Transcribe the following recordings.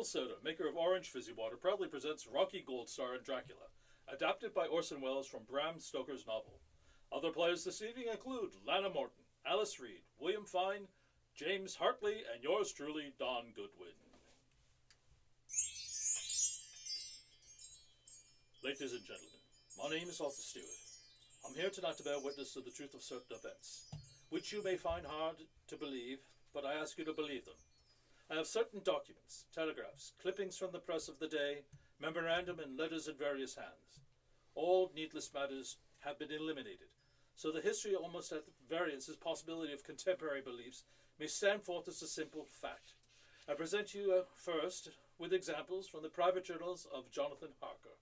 Dracula Soda, maker of orange fizzy water, proudly presents Rocky Gold Star and Dracula, adapted by Orson Welles from Bram Stoker's novel. Other players this evening include Lana Morton, Alice Reed, William Fine, James Hartley, and yours truly, Don Goodwin. Ladies and gentlemen, my name is Arthur Stewart. I'm here tonight to bear witness to the truth of certain events, which you may find hard to believe, but I ask you to believe them. I have certain documents, telegraphs, clippings from the press of the day, memorandum and letters in various hands. All needless matters have been eliminated, so the history almost at variance as possibility of contemporary beliefs may stand forth as a simple fact. I present you first with examples from the private journals of Jonathan Harker.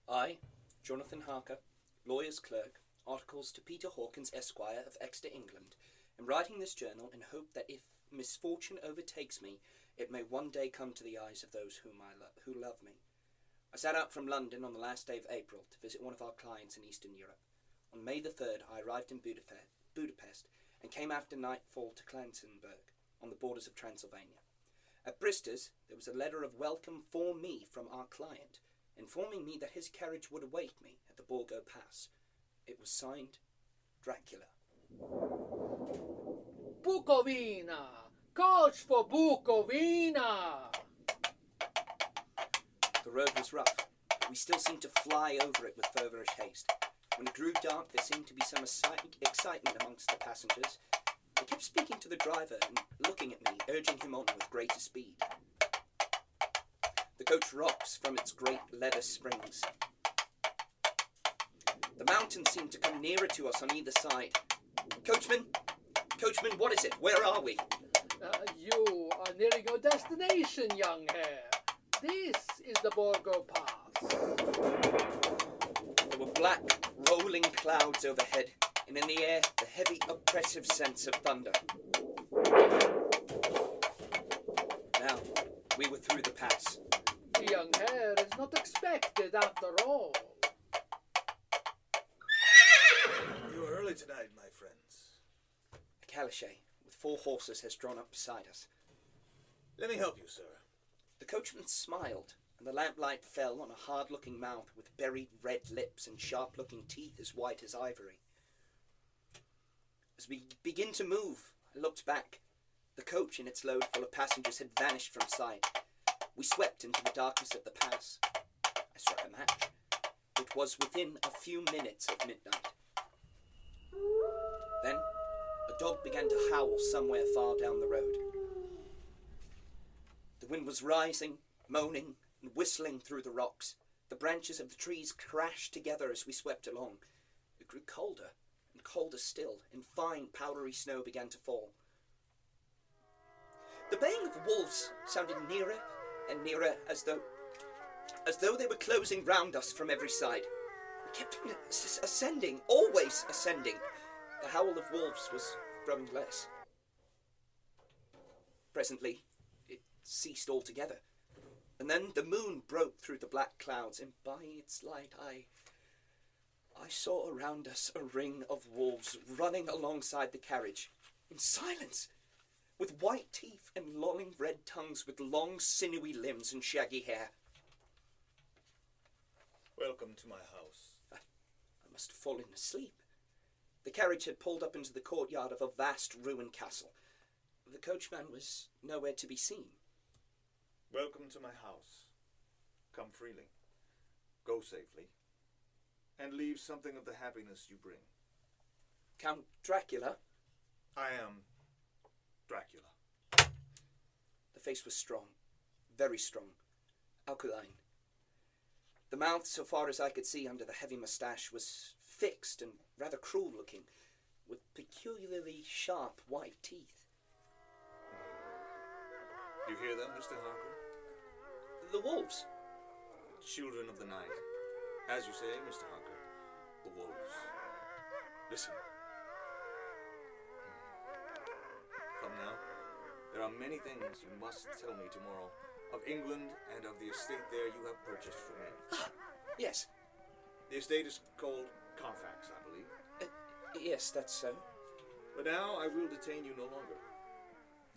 I, Jonathan Harker, lawyer's clerk, articles to Peter Hawkins, Esquire of Exeter, England, am writing this journal in hope that if misfortune overtakes me, it may one day come to the eyes of those who love me. I set out from London on the last day of April to visit one of our clients in Eastern Europe. On May the 3rd, I arrived in Budapest and came after nightfall to Klansenberg, on the borders of Transylvania. At Bristol's, there was a letter of welcome for me from our client, informing me that his carriage would await me at the Borgo Pass. It was signed Dracula. Bukovina! Coach for Bukovina! The road was rough, but we still seemed to fly over it with feverish haste. When it grew dark, there seemed to be some excitement amongst the passengers. They kept speaking to the driver and looking at me, urging him on with greater speed. The coach rocks from its great leather springs. The mountains seemed to come nearer to us on either side. Coachman, what is it? Where are we? You are nearing your destination, young hare. This is the Borgo Pass. There were black, rolling clouds overhead, and in the air, the heavy, oppressive sense of thunder. Now, we were through the pass. The young hare is not expected after all. You are early tonight, my friends. A calichet with 4 horses has drawn up beside us. Let me help you, sir. The coachman smiled, and the lamplight fell on a hard-looking mouth with buried red lips and sharp-looking teeth as white as ivory. As we begin to move, I looked back. The coach and its load full of passengers had vanished from sight. We swept into the darkness of the pass. I struck a match. It was within a few minutes of midnight. Then, a dog began to howl somewhere far down the road. The wind was rising, moaning, and whistling through the rocks. The branches of the trees crashed together as we swept along. It grew colder, and colder still, and fine, powdery snow began to fall. The baying of wolves sounded nearer and nearer, as though they were closing round us from every side. We kept ascending, always ascending. The howl of wolves was growing less. Presently, it ceased altogether, and then the moon broke through the black clouds, and by its light I saw around us a ring of wolves running alongside the carriage, in silence, with white teeth and lolling red tongues, with long sinewy limbs and shaggy hair. Welcome to my house. I must have fallen asleep. The carriage had pulled up into the courtyard of a vast ruined castle. The coachman was nowhere to be seen. Welcome to my house. Come freely. Go safely. And leave something of the happiness you bring. Count Dracula? I am Dracula. The face was strong, very strong, alkaline. The mouth, so far as I could see under the heavy moustache, was fixed and rather cruel-looking, with peculiarly sharp white teeth. You hear them, Mr. Harker? The wolves. Children of the night. As you say, Mr. Harker, the wolves. Listen. Come now. There are many things you must tell me tomorrow of England and of the estate there you have purchased for me. Ah, yes. The estate is called Carfax, I believe. Yes, that's so. But now I will detain you no longer.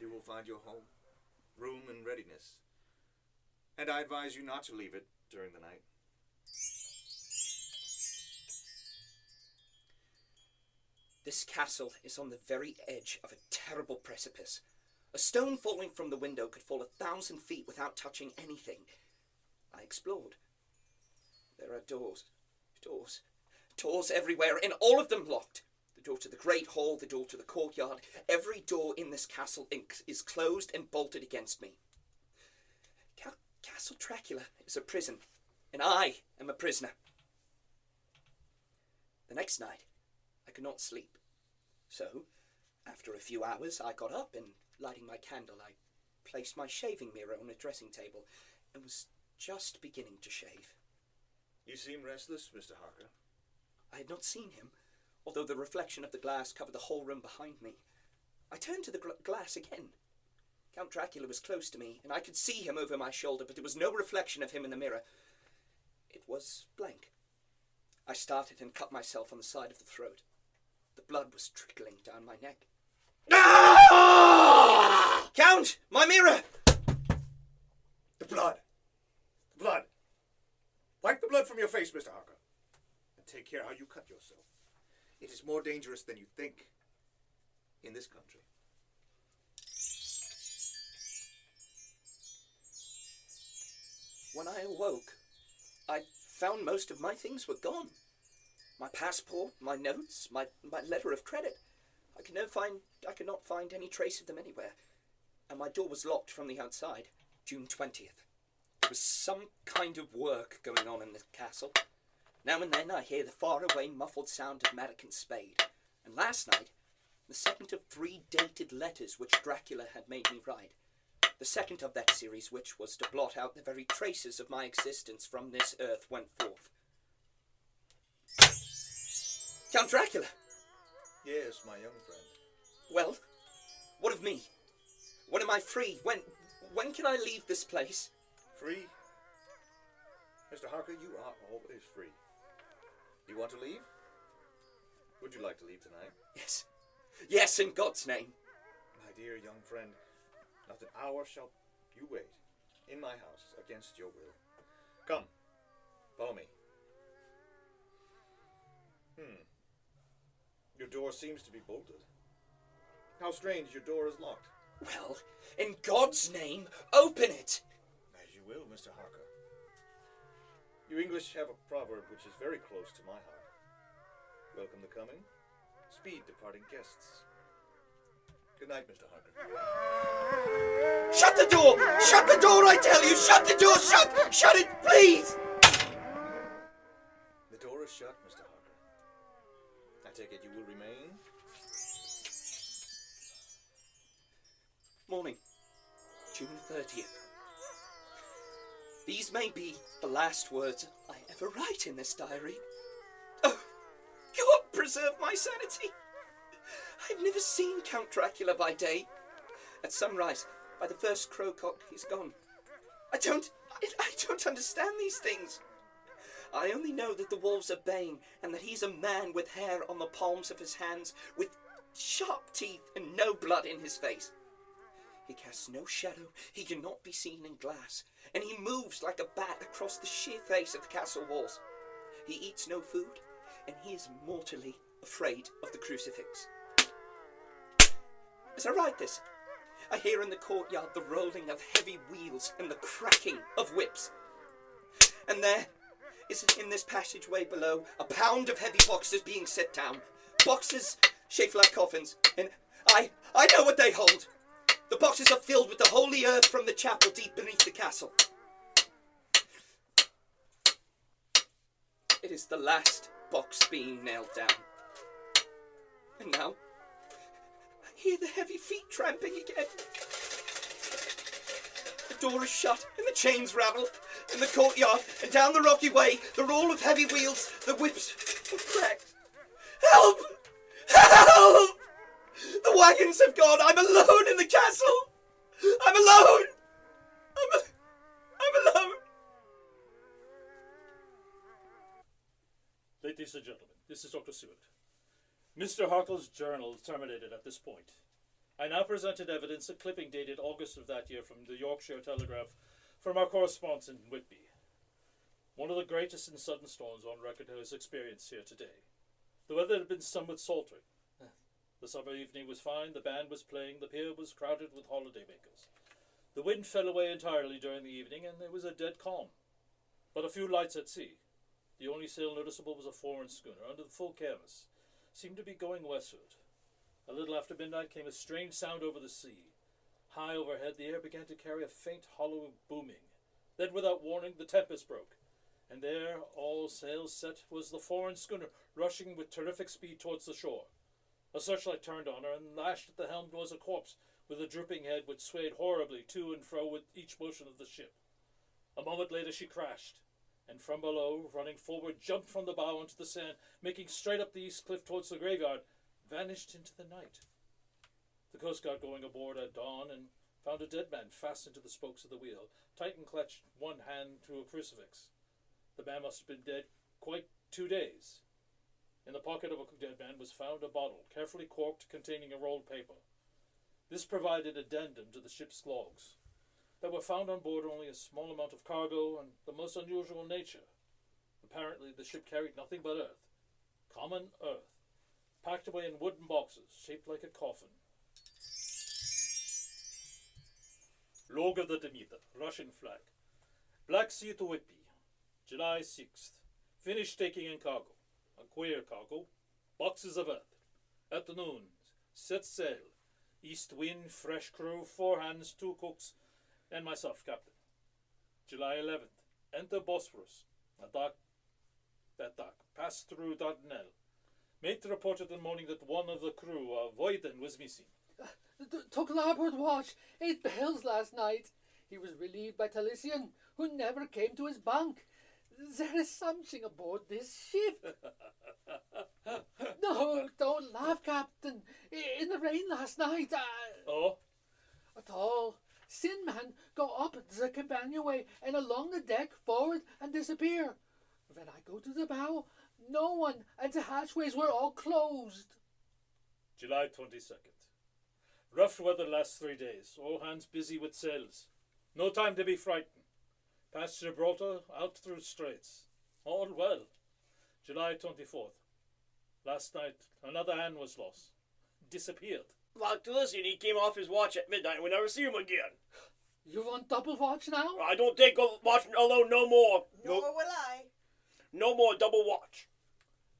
You will find your home, room in readiness. And I advise you not to leave it during the night. This castle is on the very edge of a terrible precipice. A stone falling from the window could fall 1,000 feet without touching anything. I explored. There are doors everywhere, and all of them locked. The door to the great hall, the door to the courtyard. Every door in this castle is closed and bolted against me. Castle Dracula is a prison, and I am a prisoner. The next night, I could not sleep. So, after a few hours, I got up and, lighting my candle, I placed my shaving mirror on a dressing table and was just beginning to shave. You seem restless, Mr. Harker. I had not seen him, although the reflection of the glass covered the whole room behind me. I turned to the glass again. Count Dracula was close to me, and I could see him over my shoulder, but there was no reflection of him in the mirror. It was blank. I started and cut myself on the side of the throat. The blood was trickling down my neck. Ah! Count! My mirror! The blood! The blood! Wipe the blood from your face, Mr. Harker. And take care how you cut yourself. It is more dangerous than you think. In this country. When I awoke, I found most of my things were gone. My passport, my notes, my letter of credit. I could not find any trace of them anywhere. And my door was locked from the outside. June 20th. There was some kind of work going on in the castle. Now and then I hear the faraway muffled sound of Madigan's spade. And last night, the second of 3 dated letters which Dracula had made me write. The second of that series, which was to blot out the very traces of my existence from this earth, went forth. Count Dracula! Yes, my young friend. Well, what of me? When am I free? When can I leave this place? Free? Mr. Harker, you are always free. You want to leave? Would you like to leave tonight? Yes. Yes, in God's name. My dear young friend, not an hour shall you wait in my house against your will. Come, follow me. Your door seems to be bolted. How strange, your door is locked. Well, in God's name, open it! As you will, Mr. Harker. You English have a proverb which is very close to my heart. Welcome the coming, speed departing guests. Good night, Mr. Harker. Shut the door! Shut the door, I tell you! Shut the door! Shut it, please! The door is shut, Mr. Harker. I take it you will remain? Morning, June 30th. These may be the last words I ever write in this diary. Oh, God preserve my sanity! I've never seen Count Dracula by day. At sunrise, by the first crow-cock, he's gone. I don't understand these things. I only know that the wolves are baying, and that he's a man with hair on the palms of his hands, with sharp teeth and no blood in his face. He casts no shadow, he cannot be seen in glass, and he moves like a bat across the sheer face of the castle walls. He eats no food, and he is mortally afraid of the crucifix. As I write this, I hear in the courtyard the rolling of heavy wheels and the cracking of whips. And there is in this passageway below a pound of heavy boxes being set down. Boxes shaped like coffins, and I know what they hold. The boxes are filled with the holy earth from the chapel deep beneath the castle. It is the last box being nailed down. And now, I hear the heavy feet tramping again. The door is shut, and the chains rattle. In the courtyard, and down the rocky way, the roll of heavy wheels, the whips are cracked. Help! Help! The wagons have gone. I'm alone in the castle. I'm alone. I'm alone. Ladies and gentlemen, this is Dr. Seward. Mr. Harker's journal terminated at this point. I now presented evidence, a clipping dated August of that year from the Yorkshire Telegraph, From our correspondent in Whitby. One of the greatest and sudden storms on record was experienced here today. The weather had been somewhat sultry. The summer evening was fine, the band was playing, the pier was crowded with holidaymakers. The wind fell away entirely during the evening, and there was a dead calm. But a few lights at sea. The only sail noticeable was a foreign schooner, under the full canvas. Seemed to be going westward. A little after midnight came a strange sound over the sea. High overhead, the air began to carry a faint, hollow booming. Then, without warning, the tempest broke. And there, all sails set, was the foreign schooner, rushing with terrific speed towards the shore. A searchlight turned on her, and lashed at the helm was a corpse, with a drooping head which swayed horribly to and fro with each motion of the ship. A moment later she crashed, and from below, running forward, jumped from the bow onto the sand, making straight up the east cliff towards the graveyard, vanished into the night. The Coast Guard going aboard at dawn and found a dead man fastened to the spokes of the wheel, tight and clutched one hand to a crucifix. The man must have been dead quite 2 days. In the pocket of a dead man was found a bottle, carefully corked, containing a rolled paper. This provided addendum to the ship's logs. There were found on board only a small amount of cargo and the most unusual nature. Apparently the ship carried nothing but earth, common earth, packed away in wooden boxes, shaped like a coffin. Log of the Demeter, Russian flag. Black Sea to Whitby, July 6th. Finished taking in cargo. A queer cargo. Boxes of earth. Afternoon. Set sail. East wind, fresh crew, 4 hands, 2 cooks, and myself, captain. July 11th. Enter Bosphorus. At dark. Passed through Dardanelles. Mate reported in the morning that one of the crew, Voyden, was missing. Took larboard watch, 8 bells last night. He was relieved by Talisian, who never came to his bunk. There is something aboard this ship. No, don't laugh, Captain. In the rain last night, Oh? At all. Sin man go up the companionway and along the deck forward and disappear. When I go to the bow, no one, and the hatchways were all closed. July 22nd. Rough weather last 3 days. All hands busy with sails. No time to be frightened. Past Gibraltar, out through straits. All well. July 24th. Last night, another hand was lost. Disappeared. Like Talisian, he came off his watch at midnight and we never see him again. You want double watch now? I don't take watching alone no more. Nor will I. No more double watch.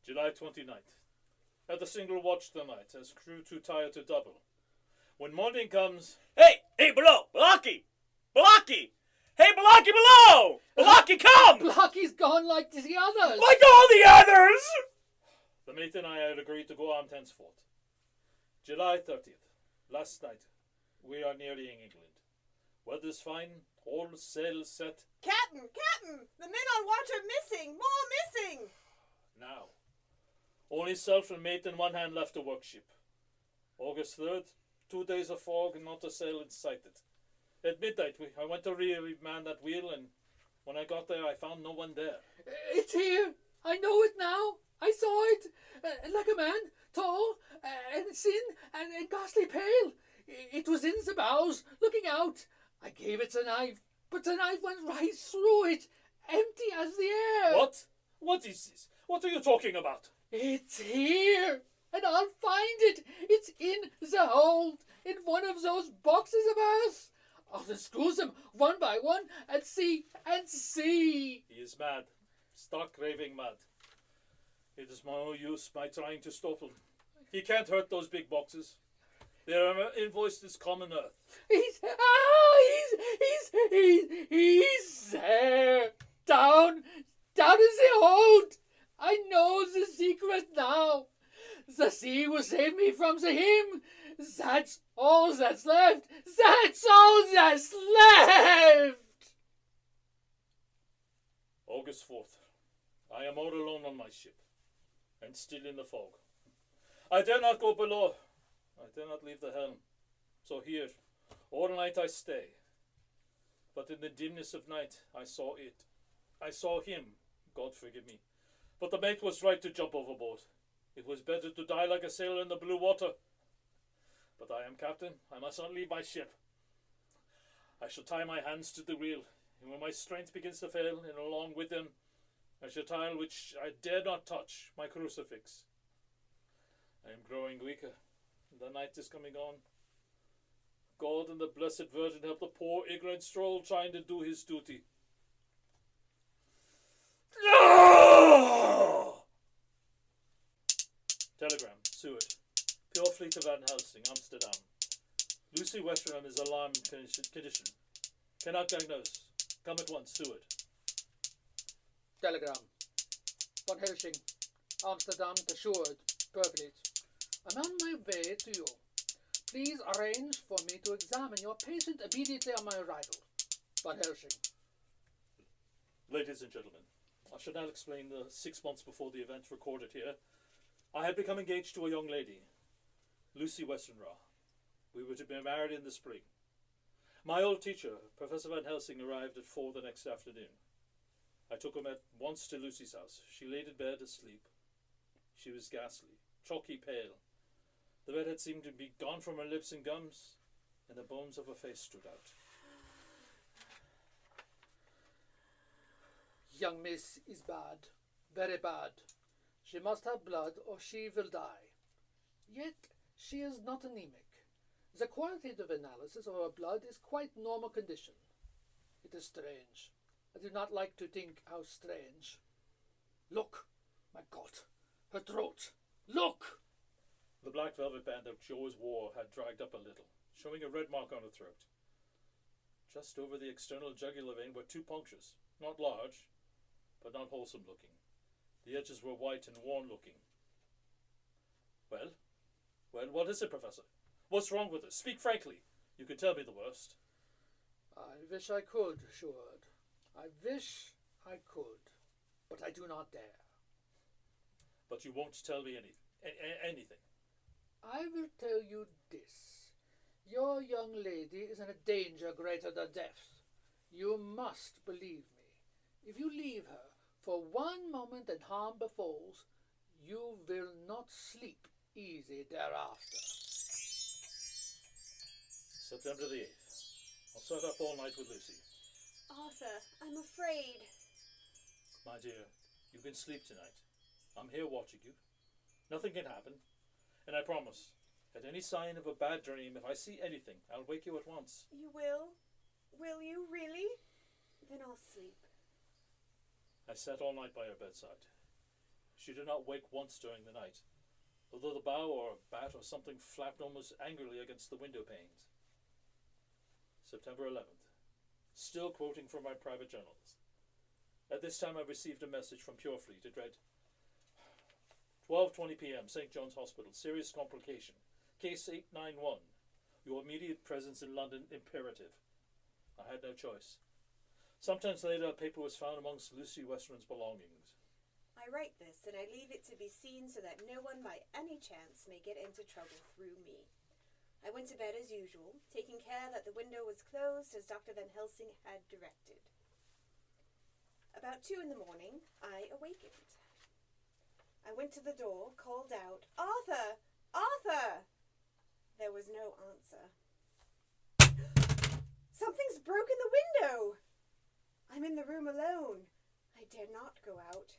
July 29th. Had a single watch tonight, as crew too tired to double. When morning comes... Hey, below! Balaki! Hey, Balaki below! Balaki, come! Blocky's gone like the others. Like all the others! The mate and I had agreed to go armed henceforth. July 30th. Last night. We are nearly in England. Weather's fine. All sails set. Captain! The men on watch are missing! More missing! Now. Only self and mate and one hand left to work ship. August 3rd. 2 days of fog and not a sail in sighted. At midnight, I went to re-man that wheel, and when I got there, I found no one there. It's here. I know it now. I saw it. Like a man, tall, and thin, and ghastly pale. It was in the bows, looking out. I gave it a knife, but the knife went right through it, empty as the air. What? What is this? What are you talking about? It's here, and I'll find it. It's in the hold, in one of those boxes of earth. I'll unscrew them one by one and see. He is mad. Stark raving mad. It is no use my trying to stop him. He can't hurt those big boxes. They are invoiced as common earth. He's there. Down in the hold. I know the secret now. The sea will save me from the him. That's all that's left. That's all that's left. August 4th. I am all alone on my ship, and still in the fog. I dare not go below. I dare not leave the helm. So here, all night I stay. But in the dimness of night, I saw it. I saw him, God forgive me. But the mate was right to jump overboard. It was better to die like a sailor in the blue water. But I am captain. I must not leave my ship. I shall tie my hands to the wheel. and when my strength begins to fail, and along with them, I shall tile which I dare not touch, my crucifix. I am growing weaker. The night is coming on. God and the Blessed Virgin help the poor ignorant stroll trying to do his duty. Telegram, Seward. Pure Fleet of Van Helsing, Amsterdam. Lucy Westerham is alarmed condition. Cannot diagnose. Come at once, Seward. Telegram. Van Helsing, Amsterdam to Seward, Purfleet. I'm on my way to you. Please arrange for me to examine your patient immediately on my arrival. Van Helsing. Ladies and gentlemen, I shall now explain the 6 months before the event recorded here. I had become engaged to a young lady, Lucy Westenra. We were to be married in the spring. My old teacher, Professor Van Helsing, arrived at 4 the next afternoon. I took him at once to Lucy's house. She laid in bed asleep. She was ghastly, chalky pale. The red had seemed to be gone from her lips and gums, and the bones of her face stood out. Young miss is bad, very bad. She must have blood or she will die. Yet she is not anemic. The qualitative analysis of her blood is quite normal condition. It is strange. I do not like to think how strange. Look, my God, her throat. Look! The black velvet band that she always wore had dragged up a little, showing a red mark on her throat. Just over the external jugular vein were 2 punctures, not large, but not wholesome looking. The edges were white and worn looking. Well, what is it, Professor? What's wrong with her? Speak frankly. You can tell me the worst. I wish I could, Seward. I wish I could, but I do not dare. But you won't tell me anything. I will tell you this. Your young lady is in a danger greater than death. You must believe me. If you leave her for 1 moment and harm befalls, you will not sleep easy thereafter. September the 8th. I'll start up all night with Lucy. Arthur, I'm afraid. My dear, you can sleep tonight. I'm here watching you. Nothing can happen. And I promise, at any sign of a bad dream, if I see anything, I'll wake you at once. You will? Will you, really? Then I'll sleep. I sat all night by her bedside. She did not wake once during the night, although the bough or a bat or something flapped almost angrily against the window panes. September 11th. Still quoting from my private journals. At this time I received a message from Purefleet. It read, 12:20 p.m. St. John's Hospital. Serious complication. Case 891. Your immediate presence in London imperative. I had no choice. Sometimes later a paper was found amongst Lucy Western's belongings. I write this, and I leave it to be seen so that no one by any chance may get into trouble through me. I went to bed as usual, taking care that the window was closed as Dr. Van Helsing had directed. About 2 in the morning, I awakened. I went to the door, called out, "Arthur! Arthur!" There was no answer. Something's broken the window! I'm in the room alone. I dare not go out.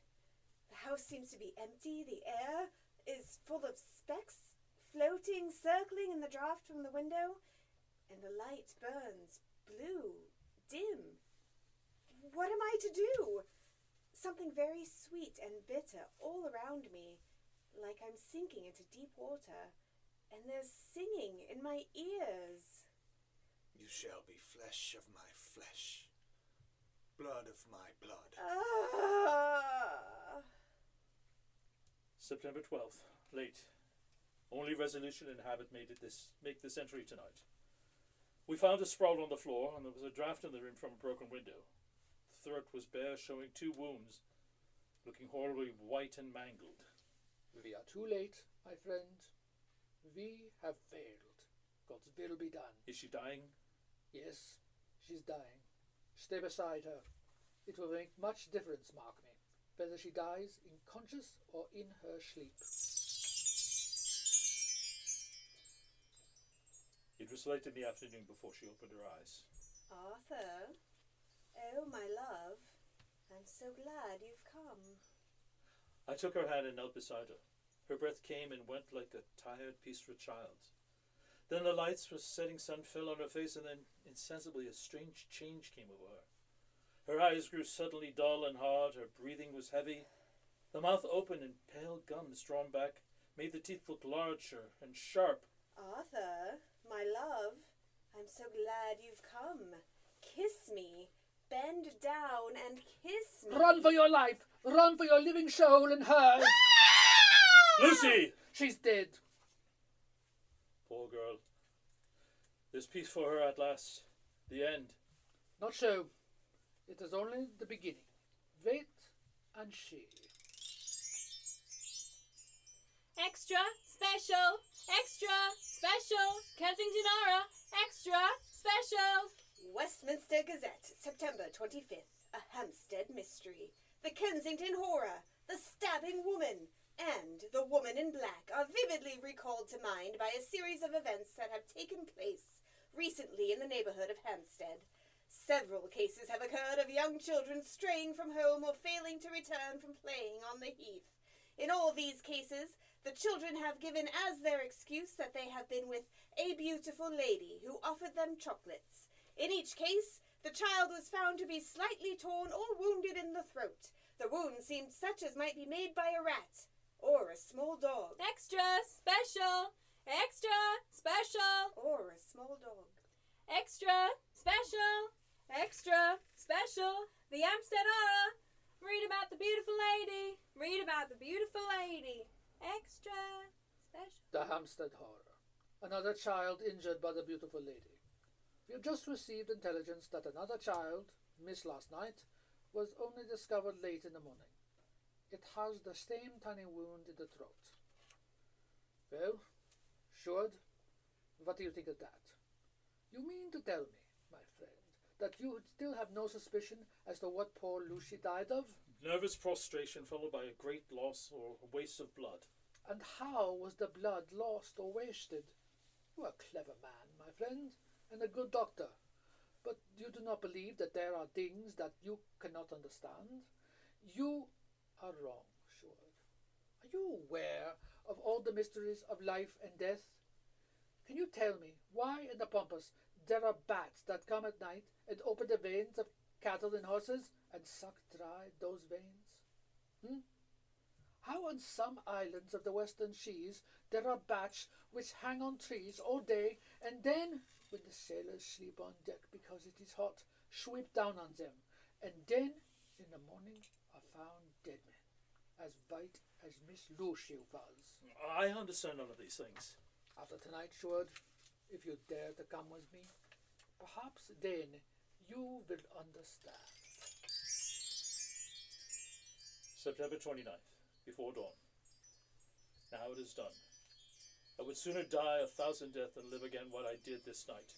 The house seems to be empty. The air is full of specks, floating, circling in the draught from the window, and the light burns blue, dim. What am I to do? Something very sweet and bitter all around me, like I'm sinking into deep water, and there's singing in my ears. You shall be flesh of my flesh, blood of my blood. September 12th. Late. Only resolution and habit make this entry tonight. We found a sprawl on the floor, and there was a draft in the room from a broken window. The throat was bare, showing 2 wounds, looking horribly white and mangled. We are too late, my friend. We have failed. God's will be done. Is she dying? Yes, she's dying. Stay beside her. It will make much difference, mark me, whether she dies unconscious or in her sleep. It was late in the afternoon before she opened her eyes. Arthur? Oh, my love, I'm so glad you've come. I took her hand and knelt beside her. Her breath came and went like a tired, peaceful child. Then the lights from the setting sun fell on her face, and then, insensibly, a strange change came over her. Her eyes grew suddenly dull and hard, her breathing was heavy. The mouth opened and pale gums drawn back made the teeth look larger and sharp. Arthur, my love, I'm so glad you've come. Kiss me. Bend down and kiss me. Run for your life! Run for your living soul and hers! Lucy! She's dead. Poor girl. There's peace for her at last. The end. Not so. It is only the beginning. Wait and see. Extra, special, extra, special, Kensington Aura, extra, special. Westminster Gazette, September 25th. A Hampstead Mystery. The Kensington Horror. The Stabbing Woman. And the Woman in Black are vividly recalled to mind by a series of events that have taken place recently in the neighborhood of Hampstead. Several cases have occurred of young children straying from home or failing to return from playing on the heath. In all these cases, the children have given as their excuse that they have been with a beautiful lady who offered them chocolates. In each case, the child was found to be slightly torn or wounded in the throat. The wound seemed such as might be made by a rat or a small dog. Extra, special, extra, special, Or a small dog. extra, special, extra, special, the Hampstead Aura. Read about the beautiful lady, read about the beautiful lady, extra, special. The Hampstead Horror. Another child injured by the beautiful lady. We have just received intelligence that another child, missed last night, was only discovered late in the morning. It has the same tiny wound in the throat. Well, Shord, what do you think of that? You mean to tell me, my friend, that you still have no suspicion as to what poor Lucy died of? Nervous prostration followed by a great loss or a waste of blood. And how was the blood lost or wasted? You are a clever man, my friend, and a good doctor. But you do not believe that there are things that you cannot understand? You are wrong, Shord. Are you aware of all the mysteries of life and death? Can you tell me why in the pampas there are bats that come at night and open the veins of cattle and horses and suck dry those veins? How on some islands of the western seas there are bats which hang on trees all day, and then, when the sailors sleep on deck because it is hot, sweep down on them, and then in the morning are found dead men, as white as Miss Lucy was. I understand none of these things. After tonight, Shord, if you dare to come with me, perhaps then you will understand. September 29th, before dawn. Now it is done. I would sooner die a thousand deaths than live again what I did this night.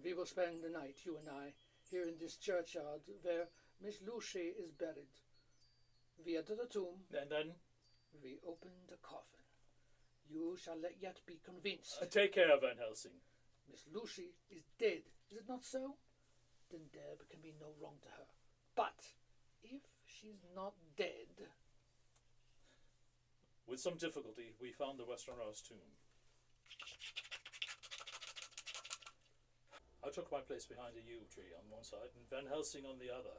We will spend the night, you and I, here in this churchyard where Miss Lucy is buried. We enter the tomb. And then? We open the coffin. You shall yet be convinced. Take care, Van Helsing. Miss Lucy is dead, is it not so? Then there can be no wrong to her. But if she's not dead... With some difficulty, we found the Westerners' tomb. I took my place behind a yew tree on one side and Van Helsing on the other.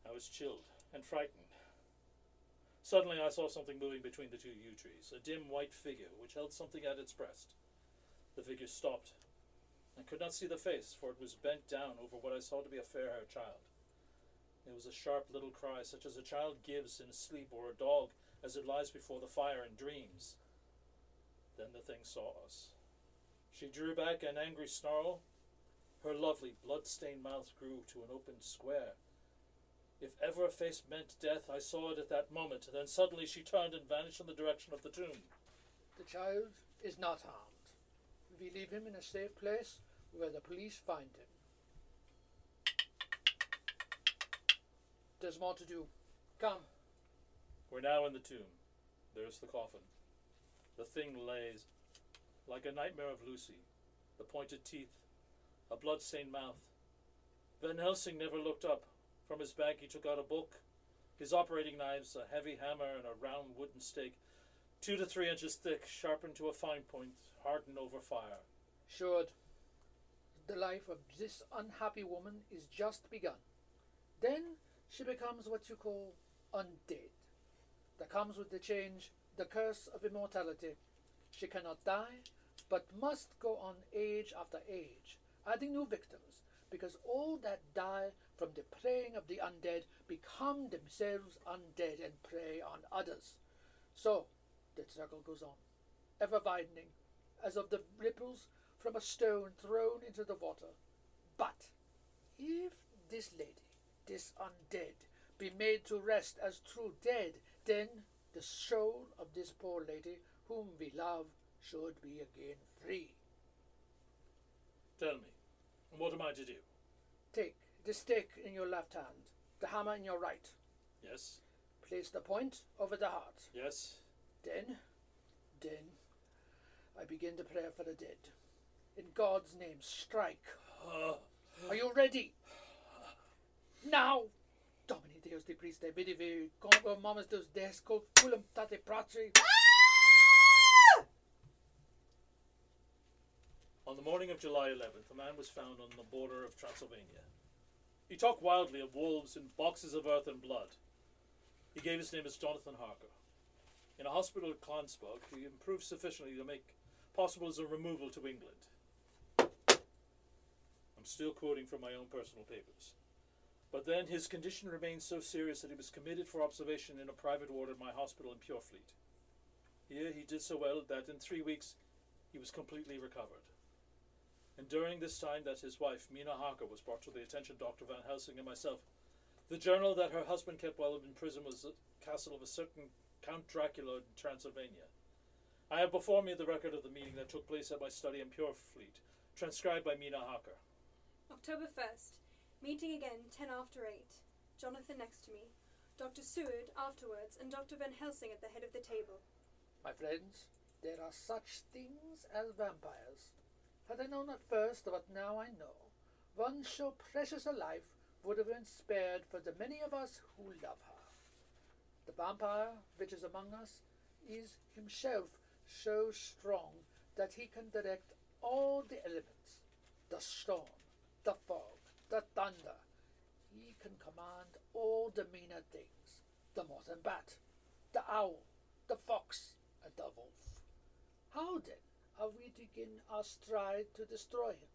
I was chilled and frightened. Suddenly I saw something moving between the two yew trees, a dim white figure which held something at its breast. The figure stopped. I could not see the face, for it was bent down over what I saw to be a fair-haired child. It was a sharp little cry, such as a child gives in sleep, or a dog as it lies before the fire in dreams. Then the thing saw us. She drew back an angry snarl. Her lovely, blood-stained mouth grew to an open square. If ever a face meant death, I saw it at that moment. Then suddenly she turned and vanished in the direction of the tomb. The child is not harmed. We leave him in a safe place where the police find him. There's more to do. Come. We're now in the tomb. There's the coffin. The thing lays. like a nightmare of Lucy, the pointed teeth, a blood-stained mouth. Van Helsing never looked up. From his bag he took out a book, his operating knives, a heavy hammer, and a round wooden stake, 2 to 3 inches thick, sharpened to a fine point, hardened over fire. Should. The life of this unhappy woman is just begun. Then she becomes what you call undead. There comes with the change the curse of immortality. She cannot die, but must go on age after age, adding new victims, because all that die from the preying of the undead become themselves undead and prey on others. So the circle goes on, ever widening, as of the ripples from a stone thrown into the water. But if this lady, this undead, be made to rest as true dead, then the soul of this poor lady, whom we love, should be again free. Tell me, what am I to do? Take the stick in your left hand, the hammer in your right. Yes, Place the point over the heart. yes. Then, I begin the prayer for the dead. In God's name, strike. Are you ready? Now! Domini Deus de Priste, vidivi, congo mamas dos desco, culum tate pratri. On the morning of July 11th, a man was found on the border of Transylvania. He talked wildly of wolves and boxes of earth and blood. He gave his name as Jonathan Harker. In a hospital at Clonsburg, he improved sufficiently to make possible as a removal to England. I'm still quoting from my own personal papers. But then his condition remained so serious that he was committed for observation in a private ward at my hospital in Purefleet. Here he did so well that in 3 weeks he was completely recovered. And during this time that his wife, Mina Harker, was brought to the attention of Dr. Van Helsing and myself, the journal that her husband kept while in prison was the castle of a certain Count Dracula in Transylvania. I have before me the record of the meeting that took place at my study in Purefleet, transcribed by Mina Harker. October 1st. Meeting again, 10 after 8. Jonathan next to me. Dr. Seward afterwards, and Dr. Van Helsing at the head of the table. My friends, there are such things as vampires. Had I known at first what now I know, one so precious a life would have been spared for the many of us who love her. The vampire which is among us is himself so strong that he can direct all the elements, the storm, the fog, the thunder. He can command all the meaner things, the moth and bat, the owl, the fox, and the wolf. How then are we to begin our stride to destroy him?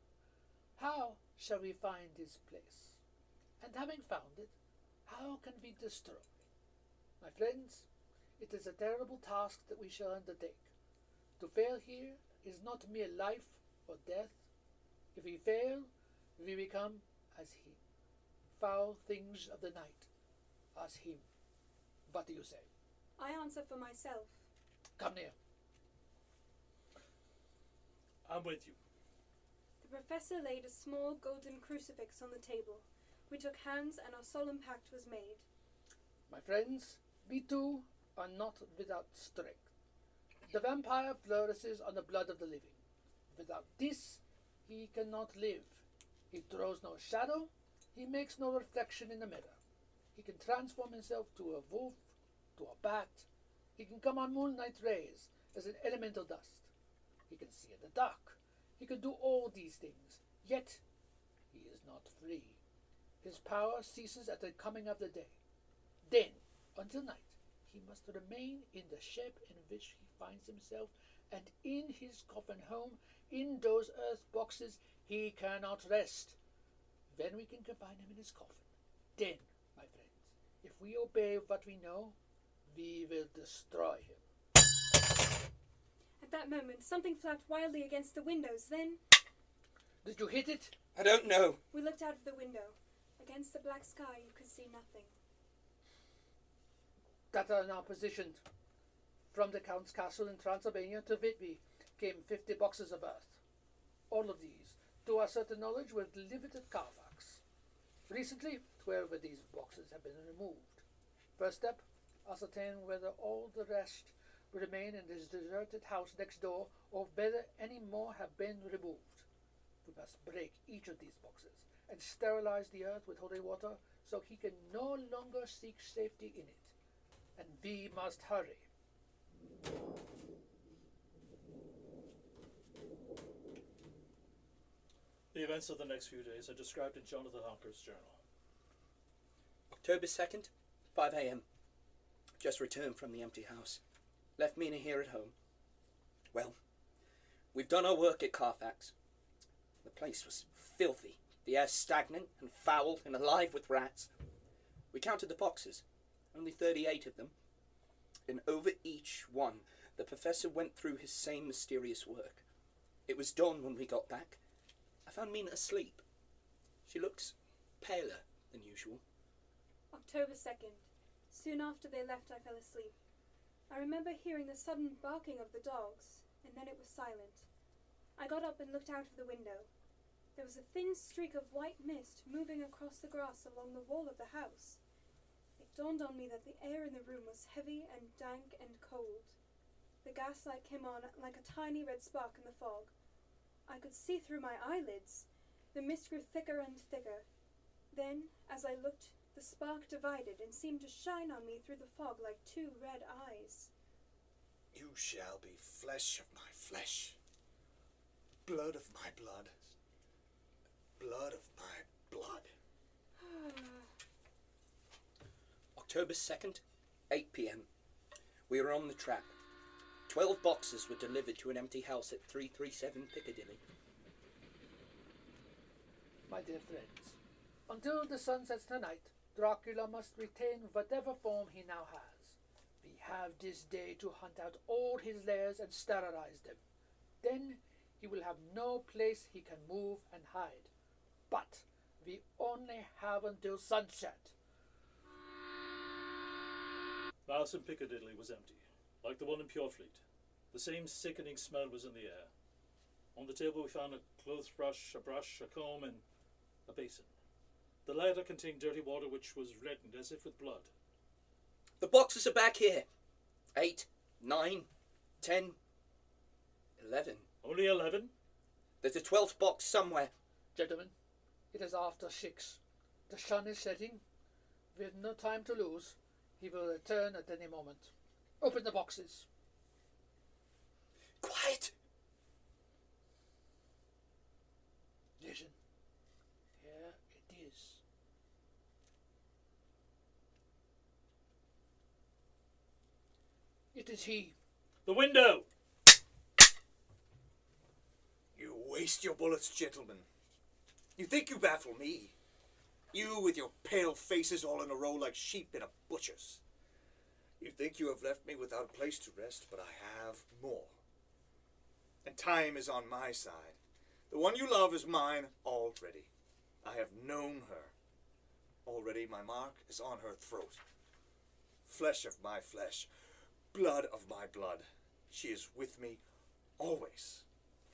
How shall we find his place? And having found it, how can we destroy? My friends, it is a terrible task that we shall undertake. To fail here is not mere life or death. If we fail, we become as him. Foul things of the night, as him. What do you say? I answer for myself. Come near. I'm with you. The professor laid a small golden crucifix on the table. We took hands and our solemn pact was made. My friends, we too are not without strength. The vampire flourishes on the blood of the living. Without this, he cannot live. He throws no shadow. He makes no reflection in the mirror. He can transform himself to a wolf, to a bat. He can come on moonlight rays as an elemental dust. He can see in the dark. He can do all these things. Yet, he is not free. His power ceases at the coming of the day. Then, until night, he must remain in the shape in which he finds himself, and in his coffin home, in those earth boxes, he cannot rest. Then we can confine him in his coffin. Then, my friends, if we obey what we know, we will destroy him. At that moment, something flapped wildly against the windows. Then Did you hit it? I don't know. we looked out of the window. Against the black sky, you could see nothing. That are now positioned. From the Count's castle in Transylvania to Whitby came 50 boxes of earth. All of these, to our certain knowledge, were delivered at Carfax. Recently, 12 of these boxes have been removed. First step, ascertain whether all the rest remain in this deserted house next door, or whether any more have been removed. We must break each of these boxes and sterilize the earth with holy water so he can no longer seek safety in it. And we must hurry. The events of the next few days are described in Jonathan Harker's journal. October 2nd, 5 a.m. Just returned from the empty house. Left Mina here at home. Well, we've done our work at Carfax. The place was filthy, the air stagnant and foul and alive with rats. We counted the boxes, only 38 of them, and over each one the professor went through his same mysterious work. It was dawn when we got back. I found Mina asleep. She looks paler than usual. October 2nd. Soon after they left, I fell asleep. I remember hearing the sudden barking of the dogs, and then it was silent. I got up and looked out of the window. There was a thin streak of white mist moving across the grass along the wall of the house. It dawned on me that the air in the room was heavy and dank and cold. The gaslight came on like a tiny red spark in the fog. I could see through my eyelids. The mist grew thicker and thicker. Then, as I looked, the spark divided and seemed to shine on me through the fog like two red eyes. You shall be flesh of my flesh, blood of my blood, blood of my blood. October 2nd, 8 p.m. We were on the track. 12 boxes were delivered to an empty house at 337 Piccadilly. My dear friends, until the sun sets tonight, Dracula must retain whatever form he now has. We have this day to hunt out all his lairs and sterilize them. Then he will have no place he can move and hide. But we only have until sunset. The house in Piccadilly was empty, like the one in Purefleet. The same sickening smell was in the air. On the table we found a clothes brush, a comb, and a basin. The latter contained dirty water which was reddened as if with blood. The boxes are back here. 8, 9, 10, 11. Only 11? There's a 12th box somewhere. Gentlemen, it is after 6. The sun is setting. We have no time to lose. He will return at any moment. Open the boxes. Quiet! Listen. Here it is. It is he. The window! You waste your bullets, gentlemen. You think you baffle me? You with your pale faces all in a row like sheep in a butcher's. You think you have left me without a place to rest, but I have more. And time is on my side. The one you love is mine already. I have known her. Already my mark is on her throat. Flesh of my flesh, blood of my blood. She is with me always,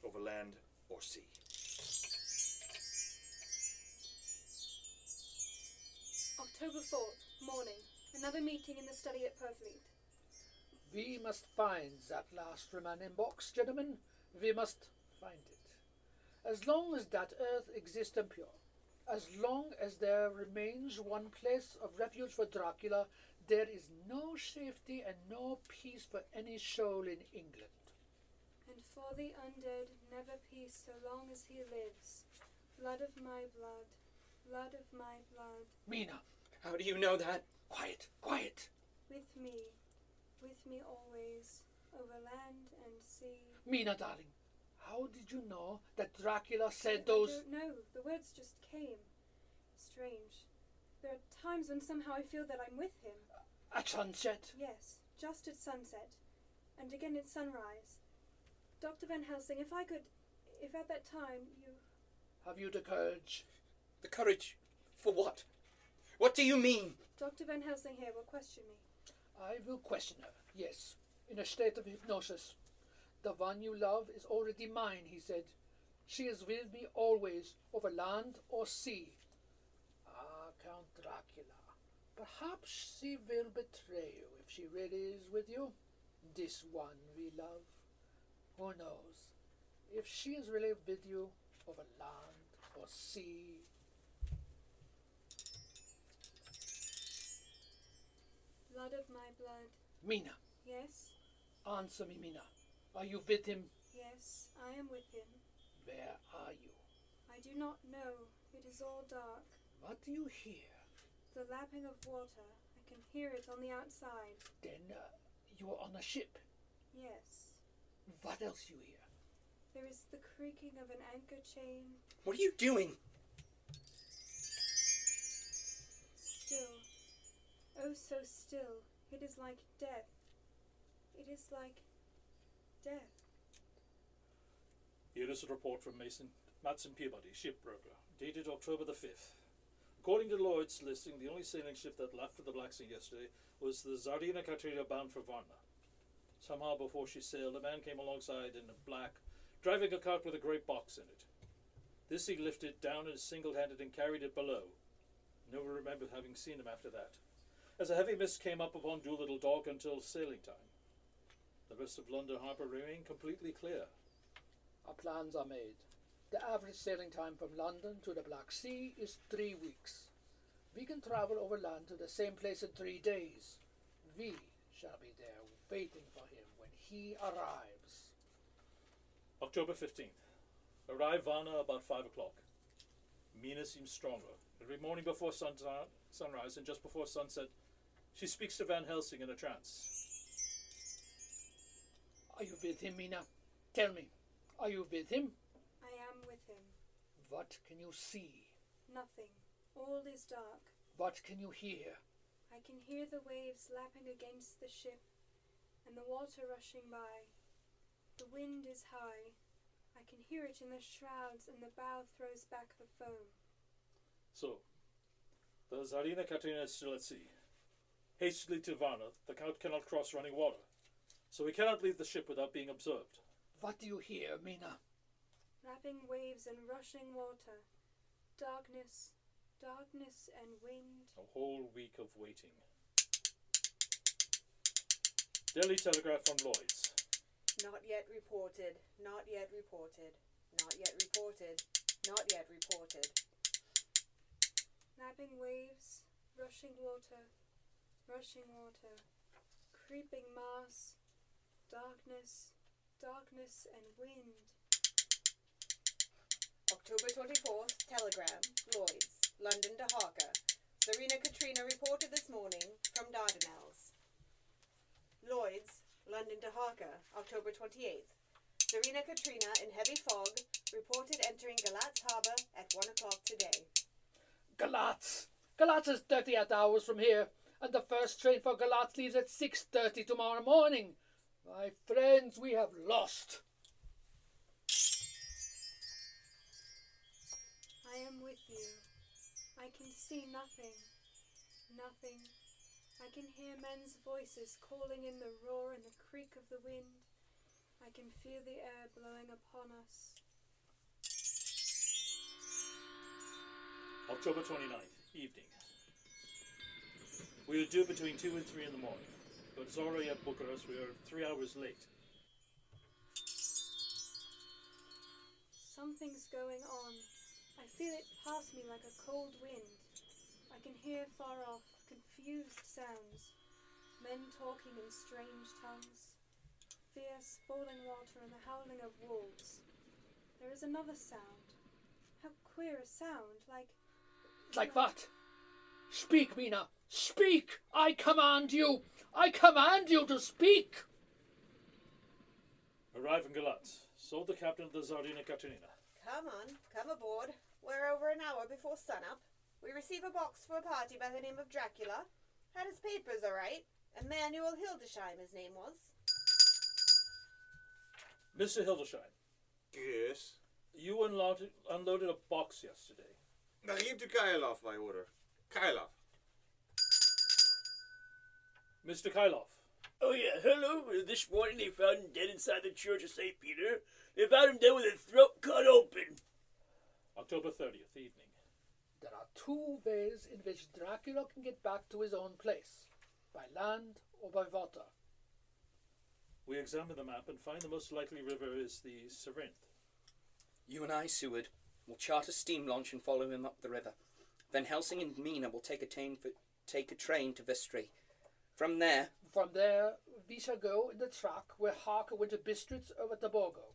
over land or sea. October 4th, morning. Another meeting in the study at Purefleet. We must find that last remaining box, gentlemen. We must find it. As long as that earth exists and pure, as long as there remains one place of refuge for Dracula, there is no safety and no peace for any soul in England. And for the undead, never peace so long as he lives. Blood of my blood, blood of my blood. Mina, How do you know that? quiet, quiet. With me always, over land and sea. Mina, darling, how did you know that Dracula said I those... don't know, the words just came. Strange. There are times when somehow I feel that I'm with him. At sunset? Yes, just at sunset. And again at sunrise. Dr. Van Helsing, if at that time you... Have you the courage? The courage for what? What do you mean? Dr. Van Helsing here will question me. I will question her, yes, in a state of hypnosis. The one you love is already mine, he said. She is with me always, over land or sea. Ah, Count Dracula, perhaps she will betray you if she really is with you. This one we love. Who knows? If she is really with you over land or sea. Blood of my blood. Mina, Yes, answer me, Mina. Are you with him? yes, I am with him. Where are you? I do not know. It is all dark. What do you hear? The lapping of water. I can hear it on the outside. Then you are on a ship. Yes. What else you hear? There is the creaking of an anchor chain. What are you doing? Still. Oh, so still. It is like death. It is like death. Here is a report from Matson Peabody, shipbroker, dated October the 5th. According to Lloyd's listing, the only sailing ship that left for the Black Sea yesterday was the Tsarina Katerina bound for Varna. Somehow before she sailed, a man came alongside in black, driving a cart with a great box in it. This he lifted down and single-handed and carried it below. No one remembered having seen him after that, as a heavy mist came up upon Doolittle Dock until sailing time. The rest of London Harbour remained completely clear. Our plans are made. The average sailing time from London to the Black Sea is 3 weeks. We can travel overland to the same place in 3 days. We shall be there waiting for him when he arrives. October 15th. Arrive Varna about 5 o'clock. Mina seems stronger. Every morning before sunrise and just before sunset, she speaks to Van Helsing in a trance. Are you with him, Mina? Tell me, are you with him? I am with him. What can you see? Nothing. All is dark. What can you hear? I can hear the waves lapping against the ship and the water rushing by. The wind is high. I can hear it in the shrouds and the bow throws back the foam. So, the Tsarina Katerina is still at sea. Hastily to Varna, the Count cannot cross running water, so he cannot leave the ship without being observed. What do you hear, Mina? Lapping waves and rushing water. Darkness, darkness and wind. A whole week of waiting. Daily Telegraph from Lloyd's. Not yet reported. Not yet reported. Not yet reported. Not yet reported. Lapping waves, rushing water, creeping mass, darkness, darkness and wind. October 24th, telegram, Lloyd's, London to Harker. Tsarina Katerina reported this morning from Dardanelles. Lloyd's, London to Harker, October 28th. Tsarina Katerina in heavy fog reported entering Galatz Harbour at 1 o'clock today. Galatz! Galatz is 38 hours from here, and the first train for Galatz leaves at 6:30 tomorrow morning. My friends, we have lost. I am with you. I can see nothing. Nothing. I can hear men's voices calling in the roar and the creak of the wind. I can feel the air blowing upon us. October 29th, evening. We are due between 2 and 3 in the morning, but it's already at Bucharest. We are 3 hours late. Something's going on. I feel it pass me like a cold wind. I can hear far off confused sounds, men talking in strange tongues, fierce falling water and the howling of wolves. There is another sound. How queer a sound, like What? Speak, Mina! Speak! I command you! I command you to speak! Arrive in Galatz. Sold the captain of the Tsarina Katerina. Come on, come aboard. We're over an hour before sunup. We receive a box for a party by the name of Dracula. Had his papers all right. Emmanuel Hildesheim, his name was. Mr. Hildesheim, Yes. you unloaded a box yesterday. Daar riep de Kailov, my order. Kailov. Mr. Kylov, Oh yeah, hello. This morning they found him dead inside the Church of St. Peter. They found him dead with his throat cut open. October 30th, evening. There are 2 ways in which Dracula can get back to his own place, by land or by water. We examine the map and find the most likely river is the Serinth. You and I, Seward, will chart a steam launch and follow him up the river. Van Helsing and Mina will take a train to Vestry. From there, we shall go in the track where Harker went to Bistritz over the Borgo.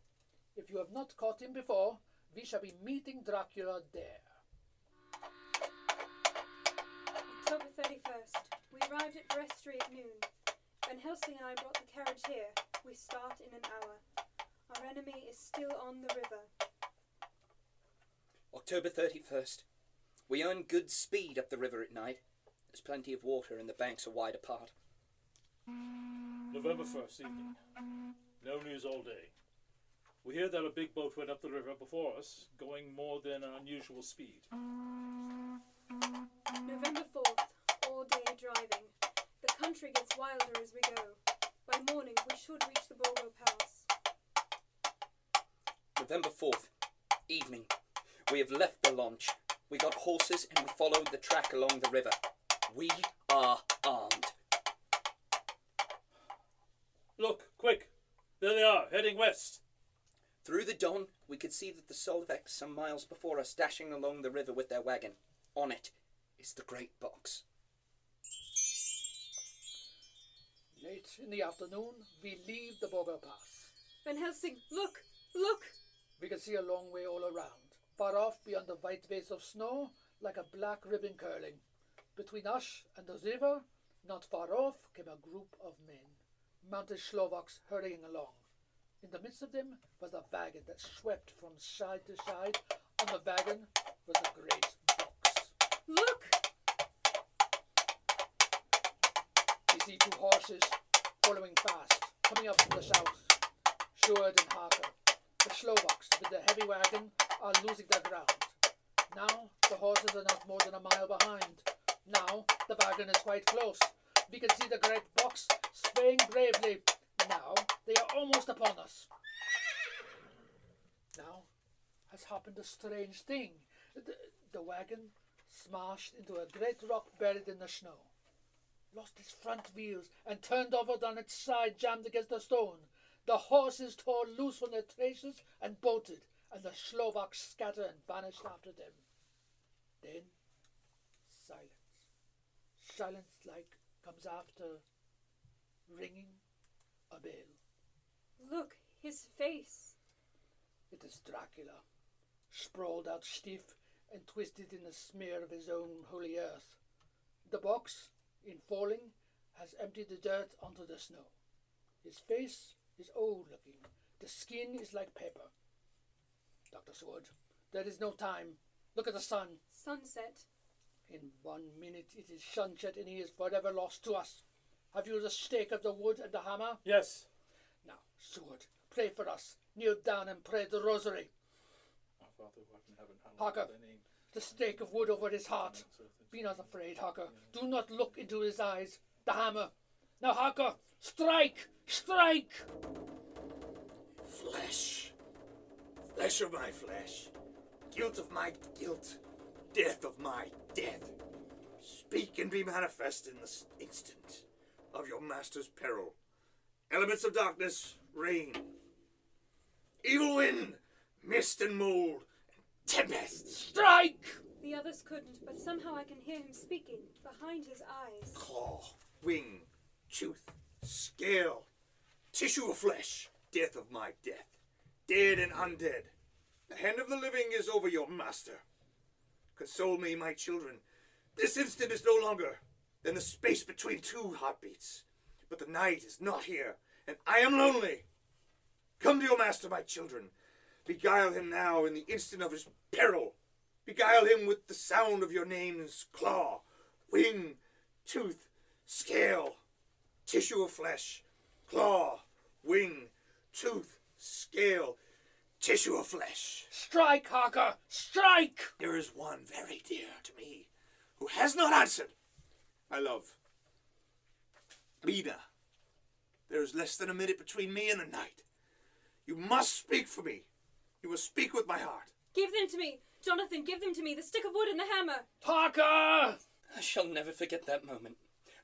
If you have not caught him before, we shall be meeting Dracula there. October 31st. We arrived at Vestry at noon. Van Helsing and I brought the carriage here. We start in an hour. Our enemy is still on the river. October 31st. We earn good speed up the river at night. There's plenty of water and the banks are wide apart. November 1st evening. No news all day. We hear that a big boat went up the river before us, going more than unusual speed. November 4th. All day driving. The country gets wilder as we go. By morning we should reach the Borgo Pass. November 4th. Evening. We have left the launch. We got horses and we followed the track along the river. We are armed. Look, quick! There they are, heading west. Through the dawn, we could see that the Solveig some miles before us dashing along the river with their wagon. On it is the great box. Late in the afternoon, we leave the Borgo Pass. Van Helsing, look! Look! We can see a long way all around. Far off beyond the white base of snow, like a black ribbon curling. Between us and the river, not far off, came a group of men, mounted Slovaks hurrying along. In the midst of them was a wagon that swept from side to side. On the wagon was a great box. Look! We see two horses following fast, coming up from the south. Seward and Harker. The Slovaks, with the heavy wagon, are losing their ground. Now the horses are not more than a mile behind. Now the wagon is quite close. We can see the great box swaying bravely. Now they are almost upon us. Now has happened a strange thing. The wagon smashed into a great rock buried in the snow, lost its front wheels and turned over on its side, jammed against a stone. The horses tore loose from their traces and bolted, and the Slovaks scattered and vanished after them. Then silence. Silence like comes after ringing a bell. Look, his face. It is Dracula, sprawled out stiff and twisted in the smear of his own holy earth. The box, in falling, has emptied the dirt onto the snow. His face is old-looking. The skin is like paper. Dr. Seward, there is no time. Look at the sun. Sunset. In 1 minute it is sunset and he is forever lost to us. Have you the stake of the wood and the hammer? Yes. Now, Seward, pray for us. Kneel down and pray the rosary. Our Father who art in heaven, hallowed Harker, be thy name. the stake of wood over his heart. Be not afraid, Harker. Do not look into his eyes. The hammer. Now, Harker, strike! Strike! Flesh. Flesh of my flesh. Guilt of my guilt. Death of my death. Speak and be manifest in this instant of your master's peril. Elements of darkness, rain. Evil wind, mist and mold, and tempest. Strike! The others couldn't, but somehow I can hear him speaking, behind his eyes. Claw, wing, tooth, scale, tissue of flesh, death of my death, dead and undead. The hand of the living is over your master. Console me, my children. This instant is no longer than the space between two heartbeats. But the night is not here, and I am lonely. Come to your master, my children. Beguile him now in the instant of his peril. Beguile him with the sound of your names: claw, wing, tooth, scale, tissue of flesh, claw, wing, tooth, scale, tissue of flesh. Strike, Harker! Strike! There is one very dear to me who has not answered. My love, Mina, there is less than a minute between me and the night. You must speak for me. You must speak with my heart. Give them to me! Jonathan, give them to me! The stick of wood and the hammer! Harker! I shall never forget that moment.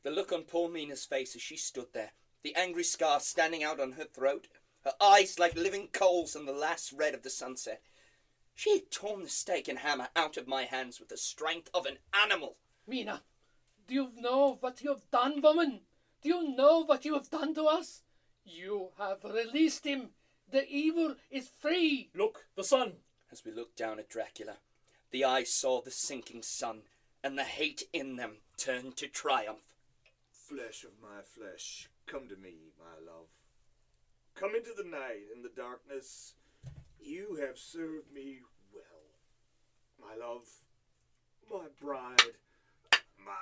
The look on poor Mina's face as she stood there, the angry scar standing out on her throat, her eyes like living coals in the last red of the sunset. She had torn the stake and hammer out of my hands with the strength of an animal. Mina, do you know what you have done, woman? Do you know what you have done to us? You have released him. The evil is free. Look, the sun! As we looked down at Dracula, the eyes saw the sinking sun, and the hate in them turned to triumph. Flesh of my flesh, come to me, my love. Come into the night and the darkness. You have served me well. My love, my bride, my...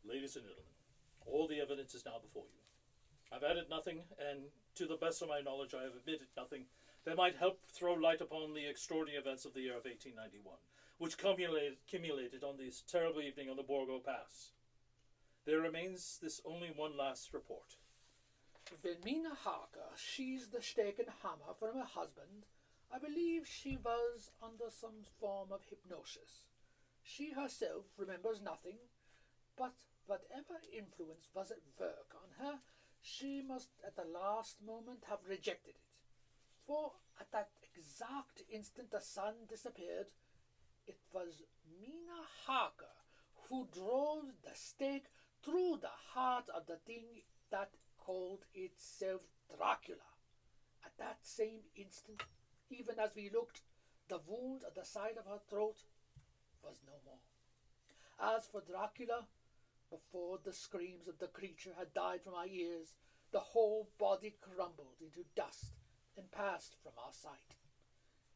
Ladies and gentlemen, all the evidence is now before you. I've added nothing, and to the best of my knowledge, I have omitted nothing that might help throw light upon the extraordinary events of the year of 1891, which cumulated on this terrible evening on the Borgo Pass. There remains this only one last report. When Mina Harker seized the stake and hammer from her husband, I believe she was under some form of hypnosis. She herself remembers nothing, but whatever influence was at work on her, she must at the last moment have rejected it. For at that exact instant the sun disappeared, it was Mina Harker who drove the stake through the heart of the thing that called itself Dracula. At that same instant, even as we looked, the wound at the side of her throat was no more. As for Dracula, before the screams of the creature had died from our ears, the whole body crumbled into dust and passed from our sight.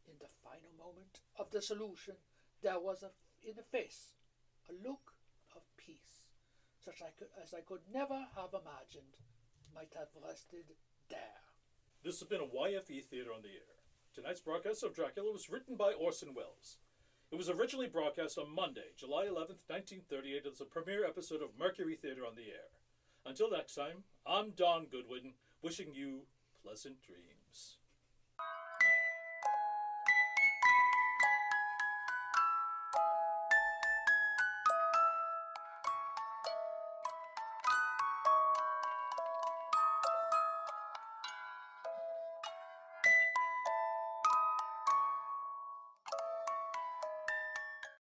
In the final moment of the solution, there was in the face a look of peace, such as I could never have imagined might have rested there. This has been a YFE Theater on the Air. Tonight's broadcast of Dracula was written by Orson Welles. It was originally broadcast on Monday, July 11th, 1938 as a premiere episode of Mercury Theater on the Air. Until next time, I'm Don Goodwin, wishing you pleasant dreams.